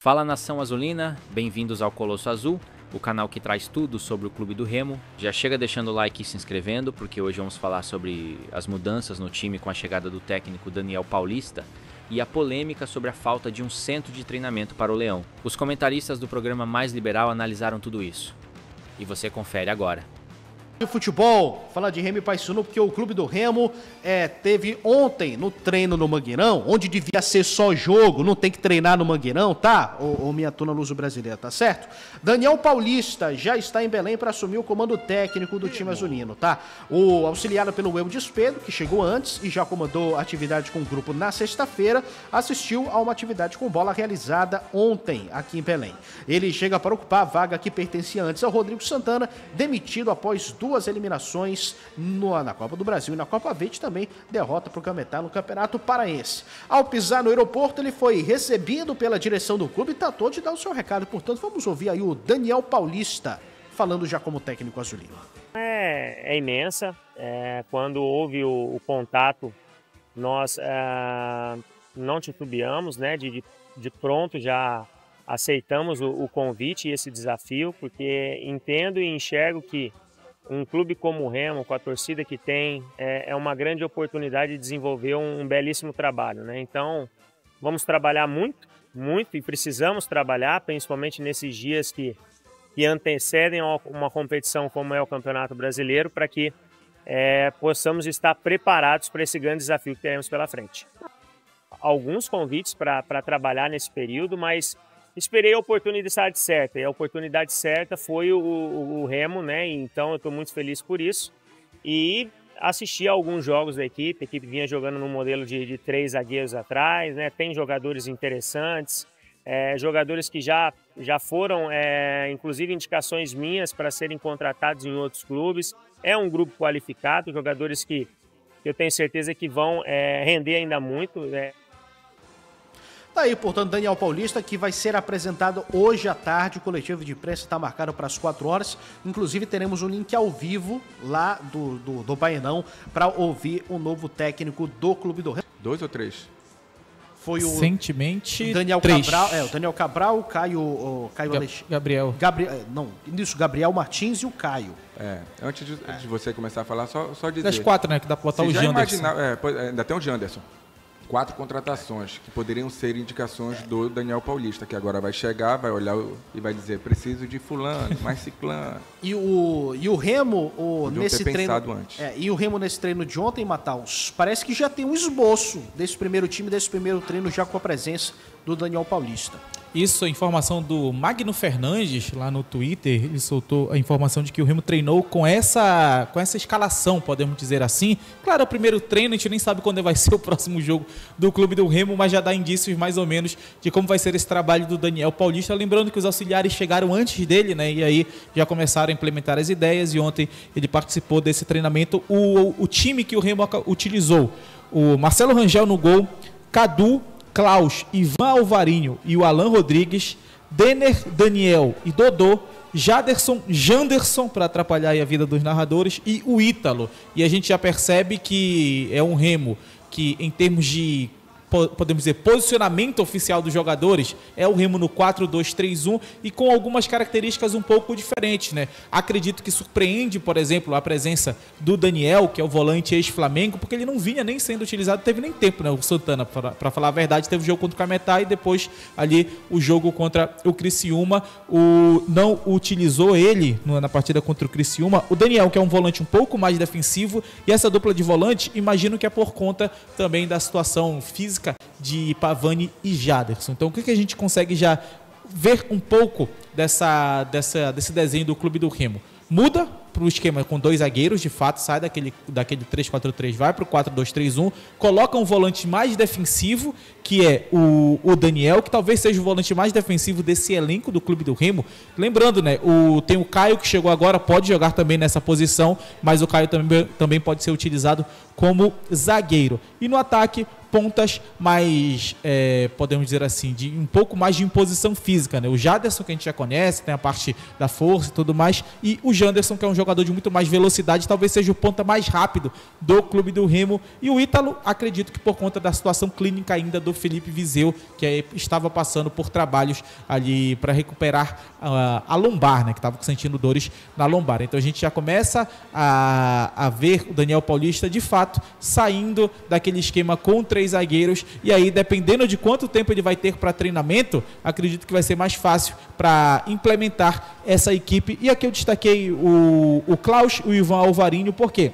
Fala nação azulina, bem-vindos ao Colosso Azul, o canal que traz tudo sobre o Clube do Remo. Já chega deixando o like e se inscrevendo, porque hoje vamos falar sobre as mudanças no time com a chegada do técnico Daniel Paulista e a polêmica sobre a falta de um centro de treinamento para o Leão. Os comentaristas do programa Mais Liberal analisaram tudo isso. E você confere agora. O futebol, falar de Remo e Paysandu, porque o Clube do Remo teve ontem no treino no Mangueirão, onde devia ser só jogo, não tem que treinar no Mangueirão, tá? Ô minha turma luso-brasileira, tá certo? Daniel Paulista já está em Belém para assumir o comando técnico do time azulino, tá? O auxiliado pelo Elmo Despedo, que chegou antes e já comandou atividade com o grupo na sexta-feira, assistiu a uma atividade com bola realizada ontem aqui em Belém. Ele chega para ocupar a vaga que pertencia antes ao Rodrigo Santana, demitido após duas eliminações na Copa do Brasil e na Copa Verde, também derrota para o Cametá no Campeonato Paraense. Ao pisar no aeroporto, ele foi recebido pela direção do clube e tratou de dar o seu recado. Portanto, vamos ouvir aí o Daniel Paulista, falando já como técnico azulino. É imensa. Quando houve o contato, nós não titubeamos, né? De pronto já aceitamos o convite e esse desafio, porque entendo e enxergo que um clube como o Remo, com a torcida que tem, é uma grande oportunidade de desenvolver um belíssimo trabalho, né? Então, vamos trabalhar muito, muito, e precisamos trabalhar, principalmente nesses dias que antecedem uma competição como é o Campeonato Brasileiro, para que possamos estar preparados para esse grande desafio que teremos pela frente. Alguns convites para trabalhar nesse período, mas esperei a oportunidade certa, e a oportunidade certa foi o Remo, né? Então eu estou muito feliz por isso. E assisti a alguns jogos da equipe, a equipe vinha jogando no modelo de 3 zagueiros atrás, né? Tem jogadores interessantes, jogadores que já foram, inclusive, indicações minhas para serem contratados em outros clubes. É um grupo qualificado, jogadores que eu tenho certeza que vão render ainda muito, né? Tá aí, portanto, Daniel Paulista, que vai ser apresentado hoje à tarde. O coletivo de imprensa está marcado para as 4 horas. Inclusive, teremos um link ao vivo lá do Baenão para ouvir o novo técnico do Clube do Remo. 2 ou 3? Foi o recentemente Daniel 3. Cabral, o Daniel Cabral, o Caio Gabriel Martins e o Caio. Antes de você começar a falar, só dizer. Das 4, né? Que dá para botar o Janderson. Ainda tem o Janderson. 4 contratações que poderiam ser indicações do Daniel Paulista, que agora vai chegar, vai olhar e vai dizer: preciso de fulano, mais ciclano. E o Remo nesse treino antes. E o Remo nesse treino de ontem, Mataus, parece que já tem um esboço desse primeiro time, desse primeiro treino, já com a presença do Daniel Paulista. Isso, a informação do Magno Fernandes, lá no Twitter, ele soltou a informação de que o Remo treinou com essa escalação, podemos dizer assim. Claro, é o primeiro treino, a gente nem sabe quando vai ser o próximo jogo do Clube do Remo, mas já dá indícios mais ou menos de como vai ser esse trabalho do Daniel Paulista. Lembrando que os auxiliares chegaram antes dele, né? E aí já começaram a implementar as ideias, e ontem ele participou desse treinamento. O time que o Remo utilizou: o Marcelo Rangel no gol, Cadu, Klaus, Ivan Alvarinho e o Alan Rodrigues, Denner, Daniel e Dodô, Janderson, para atrapalhar aí a vida dos narradores, e o Ítalo. E a gente já percebe que é um Remo que, em termos de, podemos dizer, posicionamento oficial dos jogadores, é o Remo no 4-2-3-1 e com algumas características um pouco diferentes, né? Acredito que surpreende, por exemplo, a presença do Daniel, que é o volante ex-Flamengo, porque ele não vinha nem sendo utilizado, teve nem tempo, né? O Santana, para falar a verdade, teve o jogo contra o Cametá e depois ali o jogo contra o Criciúma. Não utilizou ele na partida contra o Criciúma. O Daniel, que é um volante um pouco mais defensivo, e essa dupla de volante, imagino que é por conta também da situação física de Pavani e Janderson. Então, o que a gente consegue já ver um pouco desse desenho do Clube do Remo? Muda para o esquema com 2 zagueiros, de fato, sai daquele 3-4-3, vai para o 4-2-3-1, coloca um volante mais defensivo, que é o Daniel, que talvez seja o volante mais defensivo desse elenco do Clube do Remo. Lembrando, né, tem o Caio, que chegou agora, pode jogar também nessa posição, mas o Caio também pode ser utilizado como zagueiro. E no ataque, pontas mais, podemos dizer assim, de um pouco mais de imposição física, né? O Jaderson, que a gente já conhece, tem a parte da força e tudo mais, e o Janderson, que é um jogador de muito mais velocidade, talvez seja o ponta mais rápido do clube do Remo, e o Ítalo, acredito que por conta da situação clínica ainda do Felipe Viseu, que estava passando por trabalhos ali para recuperar a lombar, né? Que estava sentindo dores na lombar. Então a gente já começa a ver o Daniel Paulista, de fato, saindo daquele esquema com 3 zagueiros, e aí, dependendo de quanto tempo ele vai ter para treinamento, acredito que vai ser mais fácil para implementar essa equipe. E aqui eu destaquei o Klaus e o Ivan Alvarinho, por quê?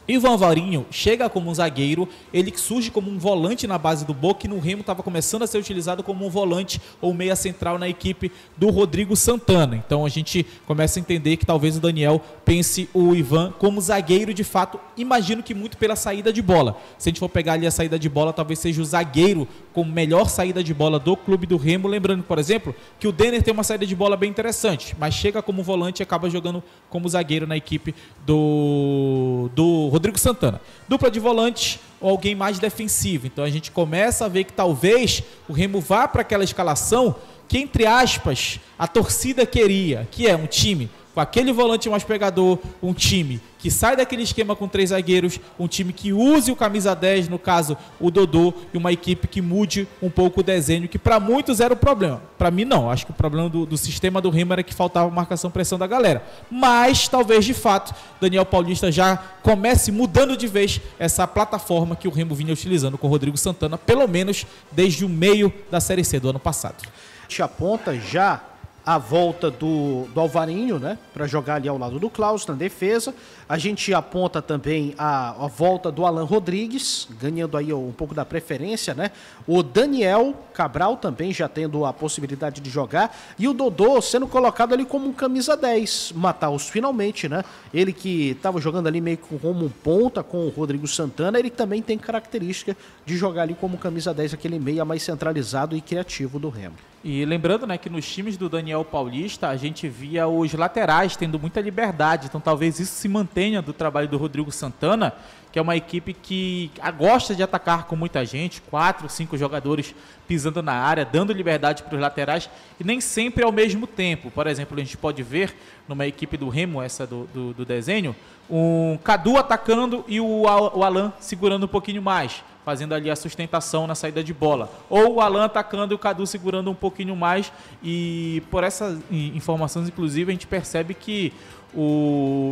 Ivan Alvarinho chega como um zagueiro, ele que surge como um volante na base do Boca, e no Remo estava começando a ser utilizado como um volante ou meia central na equipe do Rodrigo Santana. Então a gente começa a entender que talvez o Daniel pense o Ivan como zagueiro de fato, imagino que muito pela saída de bola. Se a gente for pegar ali a saída de bola, talvez seja o zagueiro com melhor saída de bola do clube do Remo, lembrando, por exemplo, que o Denner tem uma saída de bola bem interessante, mas chega como volante e acaba jogando como zagueiro na equipe do Rodrigo Santana. Dupla de volantes ou alguém mais defensivo. Então a gente começa a ver que talvez o Remo vá para aquela escalação que, entre aspas, a torcida queria, que é um time com aquele volante mais pegador, um time que sai daquele esquema com 3 zagueiros, um time que use o camisa 10, no caso o Dodô, e uma equipe que mude um pouco o desenho, que para muitos era o problema. Para mim não, acho que o problema do sistema do Remo era que faltava marcação-pressão da galera. Mas talvez de fato Daniel Paulista já comece mudando de vez essa plataforma que o Remo vinha utilizando com o Rodrigo Santana, pelo menos desde o meio da Série C do ano passado. A gente aponta já a volta do Alvarinho, né, para jogar ali ao lado do Klaus na defesa. A gente aponta também a volta do Alan Rodrigues, ganhando aí um pouco da preferência, né? O Daniel Cabral também já tendo a possibilidade de jogar, e o Dodô sendo colocado ali como um camisa 10, Mataus, finalmente, né? Ele que estava jogando ali meio como um ponta com o Rodrigo Santana, ele também tem característica de jogar ali como camisa 10, aquele meia mais centralizado e criativo do Remo. E lembrando, né, que nos times do Daniel Paulista a gente via os laterais tendo muita liberdade, então talvez isso se mantenha do trabalho do Rodrigo Santana, que é uma equipe que gosta de atacar com muita gente, 4, 5 jogadores pisando na área, dando liberdade para os laterais, e nem sempre ao mesmo tempo. Por exemplo, a gente pode ver numa equipe do Remo, essa do desenho, um Cadu atacando e o Alan segurando um pouquinho mais, fazendo ali a sustentação na saída de bola. Ou o Alan atacando e o Cadu segurando um pouquinho mais. E por essas informações, inclusive, a gente percebe que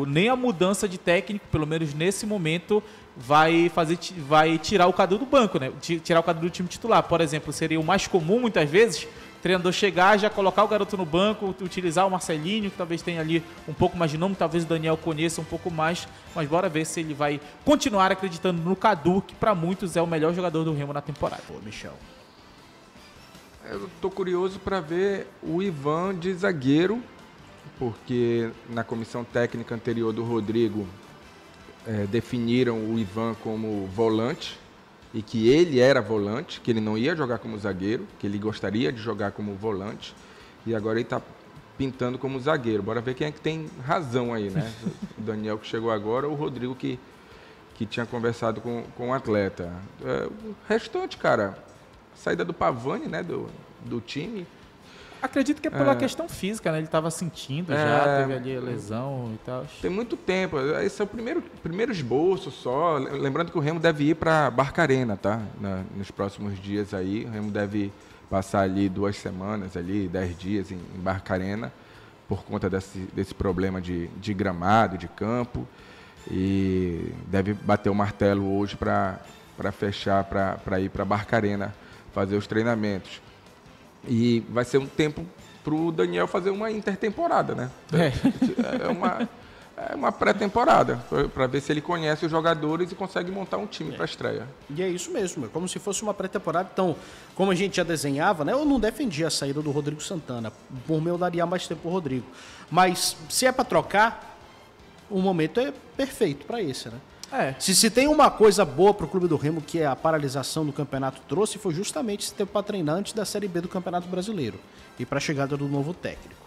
nem a mudança de técnico, pelo menos nesse momento, vai tirar o Cadu do banco, né? Tirar o Cadu do time titular. Por exemplo, seria o mais comum, muitas vezes, o treinador chegar, já colocar o garoto no banco, utilizar o Marcelinho, que talvez tenha ali um pouco mais de nome, talvez o Daniel conheça um pouco mais, mas bora ver se ele vai continuar acreditando no Cadu, que para muitos é o melhor jogador do Remo na temporada. Pô, Michel. Eu tô curioso para ver o Ivan de zagueiro, porque na comissão técnica anterior do Rodrigo definiram o Ivan como volante, e que ele era volante, que ele não ia jogar como zagueiro, que ele gostaria de jogar como volante, e agora ele está pintando como zagueiro. Bora ver quem é que tem razão aí, né? O Daniel que chegou agora, ou o Rodrigo que tinha conversado com o atleta. O restante, cara, saída do Pavani, né, do time. Acredito que é pela questão física, né? Ele estava sentindo já, teve ali a lesão e tal. Tem muito tempo. Esse é o primeiro esboço só. Lembrando que o Remo deve ir para Barcarena, tá? Nos próximos dias aí. O Remo deve passar ali 2 semanas, ali, 10 dias em Barcarena, por conta desse problema de gramado, de campo. E deve bater o martelo hoje para fechar, para ir para Barcarena fazer os treinamentos. E vai ser um tempo para o Daniel fazer uma intertemporada, né? É uma pré-temporada, para ver se ele conhece os jogadores e consegue montar um time para a estreia. E é isso mesmo, é como se fosse uma pré-temporada. Então, como a gente já desenhava, né? Eu não defendia a saída do Rodrigo Santana. Por mim, eu daria mais tempo pro Rodrigo. Mas, se é para trocar, o momento é perfeito para esse, né? Se tem uma coisa boa para o Clube do Remo, que é a paralisação do campeonato trouxe, foi justamente esse tempo para treinar antes da Série B do Campeonato Brasileiro e para a chegada do novo técnico.